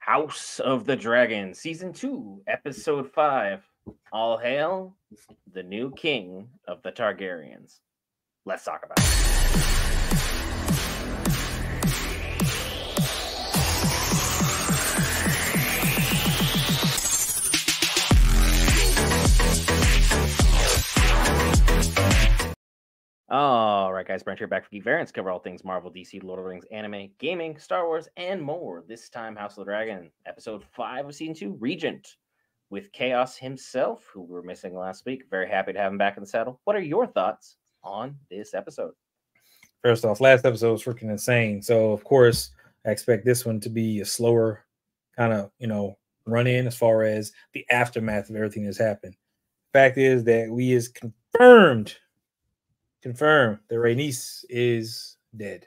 House of the Dragon, Season 2, Episode 5. All hail the new king of the Targaryens. Let's talk about it. All right, guys, Brent here back for Geek Variants. Cover all things Marvel, DC, Lord of the Rings, anime, gaming, Star Wars, and more. This time, House of the Dragon, Episode 5 of Season 2, Regent, with Chaos himself, who we were missing last week. Very happy to have him back in the saddle. What are your thoughts on this episode? First off, last episode was freaking insane. So, of course, I expect this one to be a slower kind of, run in as far as the aftermath of everything that's happened. Fact is that we is confirmed that Rhaenys is dead,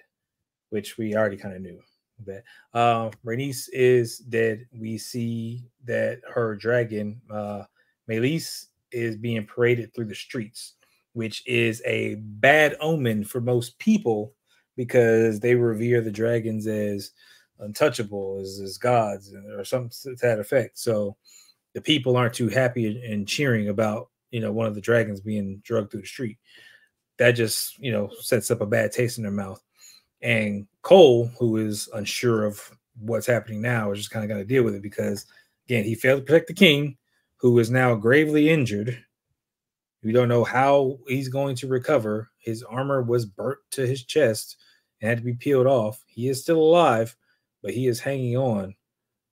which we already kind of knew. That Rhaenys is dead. We see that her dragon, Meleys, is being paraded through the streets, which is a bad omen for most people because they revere the dragons as untouchable, as gods, or something to that effect. So the people aren't too happy and cheering about, one of the dragons being drugged through the street. That just, sets up a bad taste in their mouth. And Cole, who is unsure of what's happening now, is just kind of got to deal with it because, again, he failed to protect the king, who is now gravely injured. We don't know how he's going to recover. His armor was burnt to his chest and had to be peeled off. He is still alive, but he is hanging on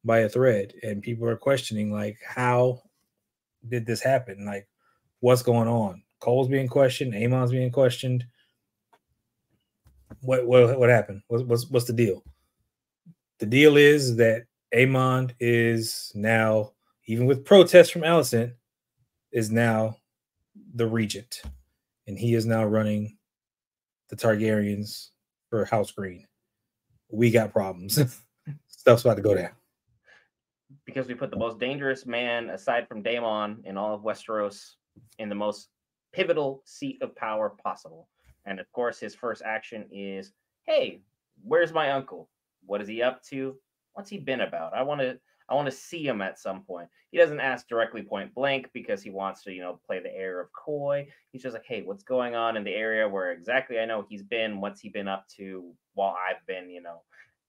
by a thread. And people are questioning, like, how did this happen? Like, what's going on? Cole's being questioned. Aemon's being questioned. What happened? What's the deal? The deal is that Aemon is now, even with protests from Alicent, is now the regent, and he is now running the Targaryens for House Green. We got problems. Stuff's about to go down because we put the most dangerous man aside from Daemon in all of Westeros in the most pivotal seat of power possible. And of course, his first action is, hey, where's my uncle? What is he up to? What's he been about? I want to see him at some point. He doesn't ask directly point blank because he wants to, play the air of coy. He's just like, hey, what's going on in the area where exactly I know he's been? What's he been up to while I've been,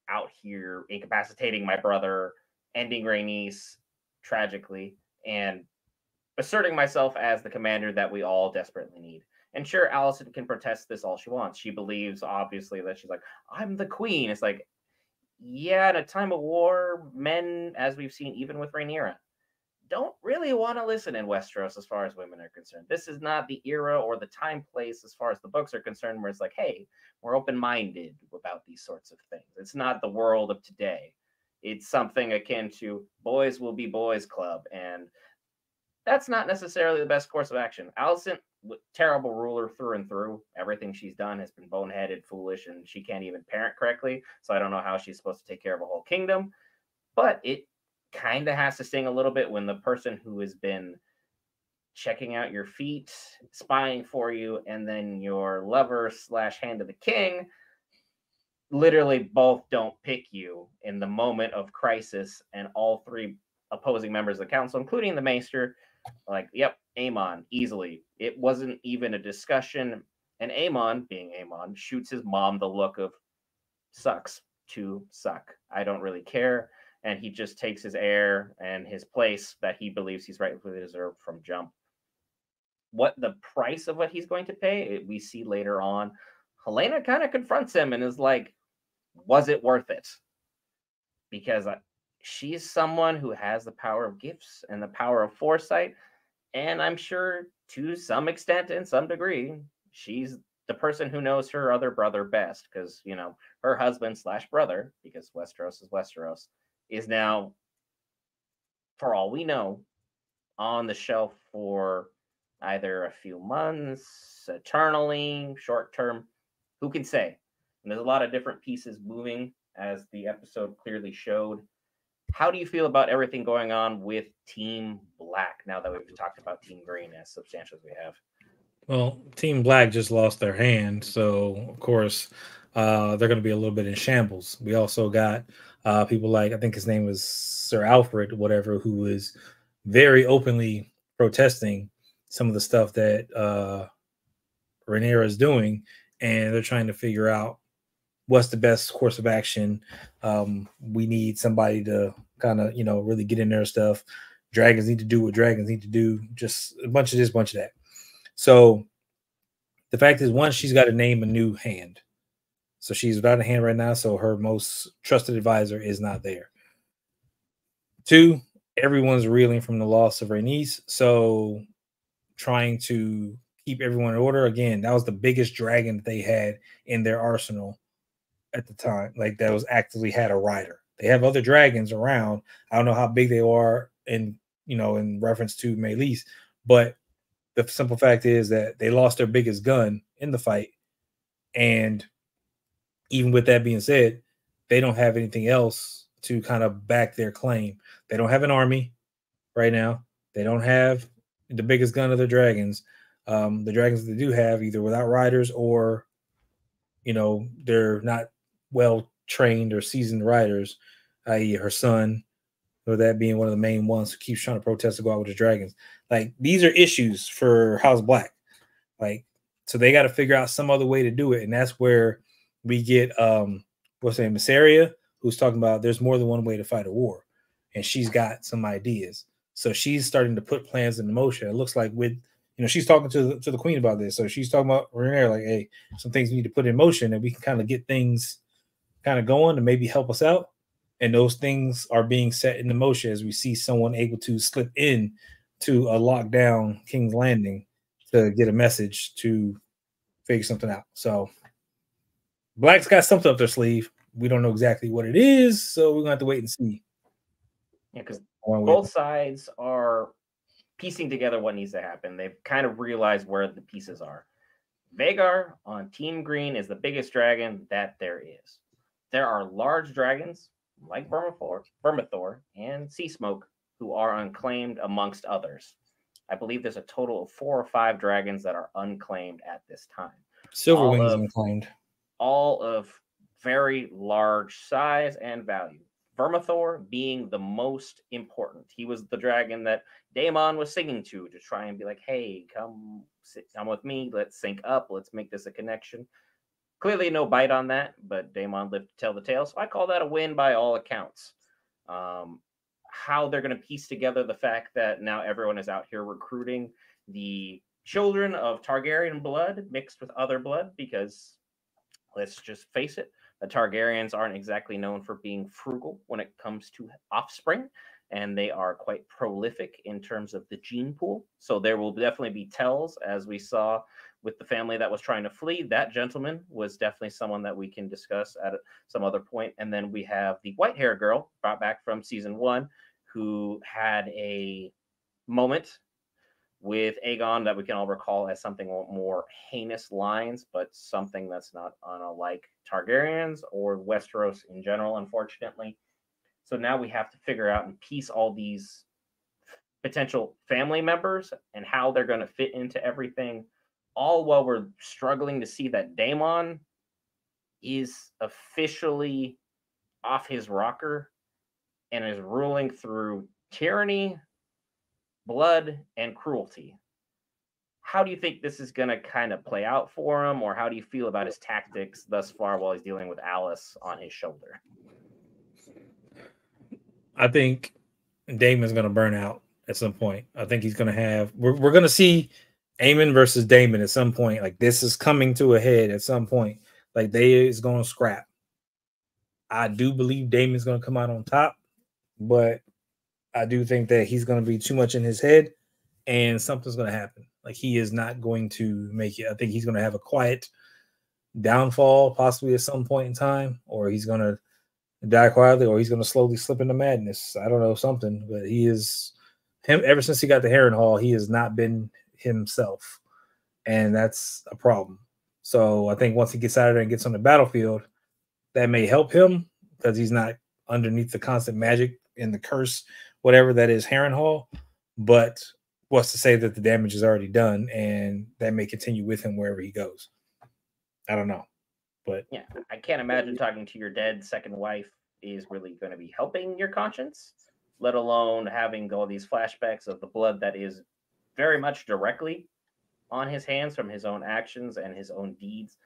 out here incapacitating my brother, ending Rhaenys tragically, and asserting myself as the commander that we all desperately need. And sure, Alicent can protest this all she wants. She believes, obviously, that she's like, I'm the queen. It's like, yeah, in a time of war, men, as we've seen even with Rhaenyra, don't really want to listen in Westeros as far as women are concerned. This is not the era or the time place as far as the books are concerned where it's like, hey, we're open-minded about these sorts of things. It's not the world of today. It's something akin to boys will be boys club, and that's not necessarily the best course of action. Alicent, terrible ruler through and through. Everything she's done has been boneheaded, foolish, and she can't even parent correctly. So I don't know how she's supposed to take care of a whole kingdom. But it kind of has to sting a little bit when the person who has been checking out your feet, spying for you, and then your lover / hand of the king literally both don't pick you in the moment of crisis, and all three opposing members of the council, including the maester, like, yep, Aemon, easily. It wasn't even a discussion. And Aemon, being Aemon, shoots his mom the look of sucks to suck. I don't really care. And he just takes his heir and his place that he believes he's rightfully deserved from jump. What the price of what he's going to pay, we see later on. Helena kind of confronts him and is like, was it worth it? Because she's someone who has the power of gifts and the power of foresight. And I'm sure to some extent, in some degree, she's the person who knows her other brother best. Because, her husband / brother, because Westeros is Westeros, is now, for all we know, on the shelf for either a few months, eternally, short term. Who can say? And there's a lot of different pieces moving, as the episode clearly showed. How do you feel about everything going on with Team Black now that we've talked about Team Green as substantial as we have? Well, Team Black just lost their hand, so of course they're going to be a little bit in shambles. We also got people like, I think his name was Sir Alfred, whatever, who is very openly protesting some of the stuff that Rhaenyra is doing, and they're trying to figure out what's the best course of action. We need somebody to kind of, really get in their stuff. Dragons need to do what dragons need to do. Just a bunch of this, bunch of that. So the fact is, one, she's got to name a new hand. So she's without a hand right now. So her most trusted advisor is not there. Two, everyone's reeling from the loss of Rhaenys. So trying to keep everyone in order. Again, that was the biggest dragon that they had in their arsenal at the time. Like, that was actively had a rider. They have other dragons around. I don't know how big they are in reference to Meleys, but the simple fact is that they lost their biggest gun in the fight. And even with that being said, they don't have anything else to kind of back their claim. They don't have an army right now. They don't have the biggest gun of the dragons. The dragons that they do have, either without riders or, they're not well trained or seasoned riders, i.e., her son, or that being one of the main ones who keeps trying to protest to go out with his dragons. Like, these are issues for House Black. Like, so they got to figure out some other way to do it. And that's where we get what's her name, Mysaria, who's talking about there's more than one way to fight a war. And she's got some ideas. So she's starting to put plans into motion. It looks like she's talking to the queen about this. So she's talking about Rhaenyra, like, hey, some things we need to put in motion, and we can kind of get things kind of going and maybe help us out. And those things are being set into motion as we see someone able to slip in to a lockdown King's Landing to get a message to figure something out. So Black's got something up their sleeve. We don't know exactly what it is, so we're gonna have to wait and see. Yeah, because both sides are piecing together what needs to happen. They've kind of realized where the pieces are. Vhagar on Team Green is the biggest dragon that there is. There are large dragons like Vermithor and Sea Smoke who are unclaimed amongst others. I believe there's a total of 4 or 5 dragons that are unclaimed at this time. Silverwing is unclaimed. All of very large size and value. Vermithor being the most important. He was the dragon that Daemon was singing to try and be like, hey, come with me. Let's sync up. Let's make this a connection. Clearly no bite on that, but Daemon lived to tell the tale. So I call that a win by all accounts. How they're going to piece together the fact that now everyone is out here recruiting the children of Targaryen blood mixed with other blood, because let's just face it, the Targaryens aren't exactly known for being frugal when it comes to offspring, and they are quite prolific in terms of the gene pool. So there will definitely be tells, as we saw with the family that was trying to flee. That gentleman was definitely someone that we can discuss at some other point. And then we have the white hair girl brought back from season 1, who had a moment with Aegon that we can all recall as something more heinous lines, but something that's not unlike Targaryens or Westeros in general, unfortunately. So now we have to figure out and piece all these potential family members and how they're going to fit into everything, all while we're struggling to see that Daemon is officially off his rocker and is ruling through tyranny, blood, and cruelty. How do you think this is going to kind of play out for him, or how do you feel about his tactics thus far while he's dealing with Alice on his shoulder? I think Daemon's going to burn out at some point. I think he's going to have, we're going to see Aemon versus Daemon at some point. Like, this is coming to a head at some point. Like, they is going to scrap. I do believe Daemon's going to come out on top, but I do think that he's going to be too much in his head and something's going to happen. Like, he is not going to make it. I think he's going to have a quiet downfall possibly at some point in time, or he's going to die quietly, or he's going to slowly slip into madness. I don't know, something, but him ever since he got the Harrenhal, he has not been himself, and that's a problem. So I think once he gets out of there and gets on the battlefield, that may help him because he's not underneath the constant magic and the curse, whatever that is, Harrenhal. But what's to say that the damage is already done and that may continue with him wherever he goes? I don't know. But yeah, I can't imagine talking to your dead second wife is really going to be helping your conscience, let alone having all these flashbacks of the blood that is very much directly on his hands from his own actions and his own deeds.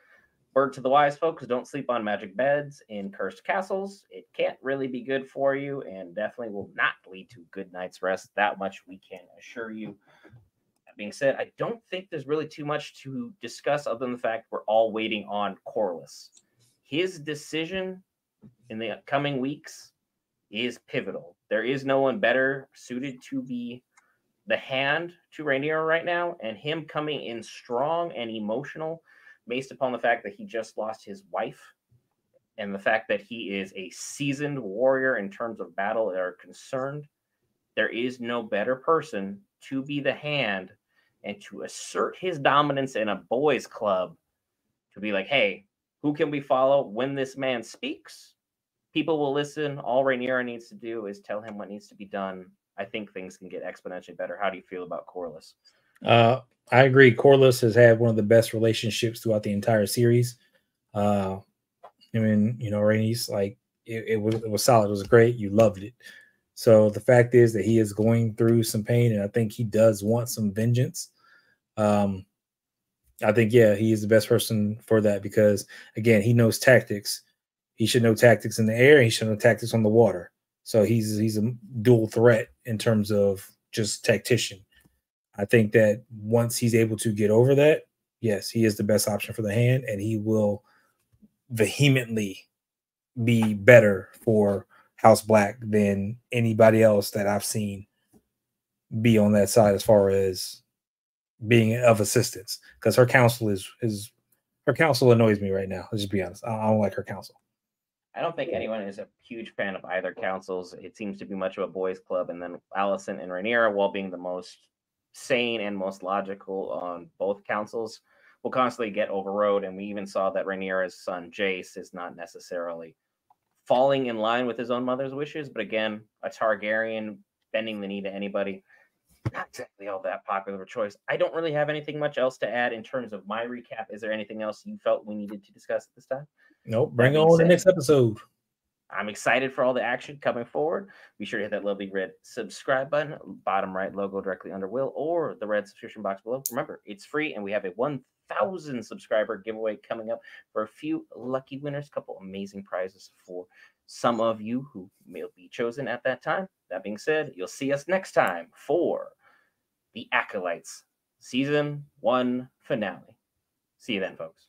Word to the wise folks, don't sleep on magic beds in cursed castles. It can't really be good for you and definitely will not lead to good night's rest. That much we can assure you. That being said, I don't think there's really too much to discuss other than the fact we're all waiting on Corliss. His decision in the coming weeks is pivotal. There is no one better suited to be the hand to Rhaenyra right now, and him coming in strong and emotional based upon the fact that he just lost his wife and the fact that he is a seasoned warrior in terms of battle that are concerned. There is no better person to be the hand and to assert his dominance in a boys' club to be like, hey, who can we follow when this man speaks? People will listen. All Rhaenyra needs to do is tell him what needs to be done. I think things can get exponentially better. How do you feel about Corliss? I agree. Corliss has had one of the best relationships throughout the entire series. I mean, Rhaenys, like it was solid. It was great. You loved it. So the fact is that he is going through some pain, and I think he does want some vengeance. I think, yeah, he is the best person for that because, again, he knows tactics. He should know tactics in the air. He should know tactics on the water. So he's a dual threat in terms of just tactician. I think that once he's able to get over that, yes, he is the best option for the hand, and he will vehemently be better for House Black than anybody else that I've seen be on that side as far as being of assistance. Because her counsel is her counsel annoys me right now. Let's just be honest. I don't like her counsel. I don't think anyone is a huge fan of either councils. It seems to be much of a boys' club, and then Allison and Rhaenyra, while being the most sane and most logical on both councils, will constantly get overrode. And we even saw that Rhaenyra's son Jace is not necessarily falling in line with his own mother's wishes, but again, a Targaryen bending the knee to anybody, not exactly all that popular choice. I don't really have anything much else to add in terms of my recap. Is there anything else you felt we needed to discuss at this time? Nope. Bring on the next episode. I'm excited for all the action coming forward. Be sure to hit that lovely red subscribe button, bottom right logo directly under Will, or the red subscription box below. Remember, it's free, and we have a 1,000 subscriber giveaway coming up for a few lucky winners. A couple amazing prizes for some of you who may be chosen at that time. That being said, you'll see us next time for the Acolytes Season 1 finale. See you then, folks.